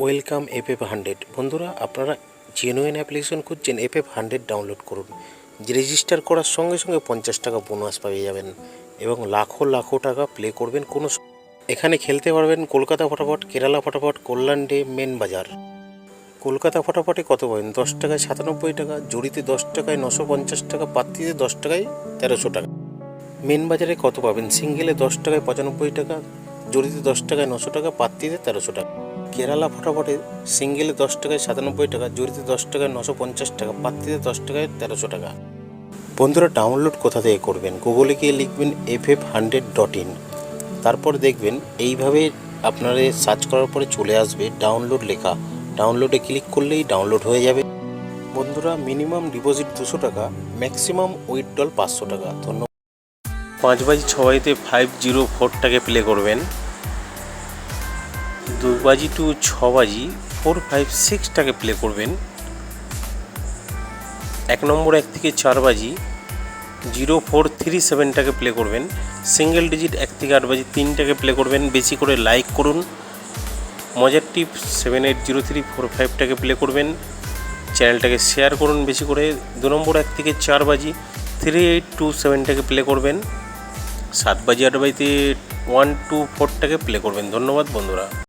Welcome FF100। বন্ধুরা, আপনারা genuine application খুঁজছেন, FF100 ডাউনলোড করুন। রেজিস্টার করার সঙ্গে সঙ্গে 50 টাকা বোনাস পেয়ে যাবেন এবং লাখো লাখো টাকা প্লে করবেন। এখানে খেলতে পারবেন কলকাতা ফটাফট, কেরালা ফটাফট, কল্যাণ ডে, মেন বাজার। কলকাতা ফটাফটে কত পাবেন? 10 টাকায় 97 টাকা, জড়িতে 10 টাকায় 950 টাকা, পাত্তিতে 10 টাকায় 1300 টাকা। মেন বাজারে কত পাবেন? সিঙ্গেলে 10 টাকায় 95 টাকা, জড়িতে 10 টাকায় 900 টাকা, পাত্তিতে 1300 টাকা। কেরালা ফটাফটে সিঙ্গেলে 10 টাকায় 97 টাকা, জড়িতে 10 টাকায় 950 টাকা, পাত্তিতে 10 টাকায় 1300 টাকা। বন্ধুরা, ডাউনলোড কোথা থেকে করবেন? গুগলে গিয়ে লিখবেন ff100.in, তারপর দেখবেন এইভাবে আপনারা সার্চ করার পরে চলে আসবে ডাউনলোড লেখা। ডাউনলোডে ক্লিক করলেই ডাউনলোড হয়ে যাবে। বন্ধুরা, মিনিমাম ডিপোজিট 200 টাকা, ম্যাক্সিমাম উইথড্রল 500 টাকা। ধন্যবাদ। 5 বাজি 6 বাজিতে 504টাকে প্লে করবেন। 2 বাজি টু 6 বাজি 456টাকে প্লে করবেন। 1 নম্বর 1 থেকে 4 বাজি 0437টাকে প্লে করবেন। সিঙ্গেল ডিজিট 1 থেকে 8 বাজি 3টাকে প্লে করবেন। বেশি করে লাইক করুন। মজার টিপ 780345টাকে প্লে করবেন। চ্যানেলটাকে শেয়ার করুন বেশি করে। 2 নম্বর 1 থেকে 4 বাজি 3827টাকে প্লে করবেন। 7 বাজি 8 বাজিতে 124টাকে প্লে করবেন। ধন্যবাদ বন্ধুরা।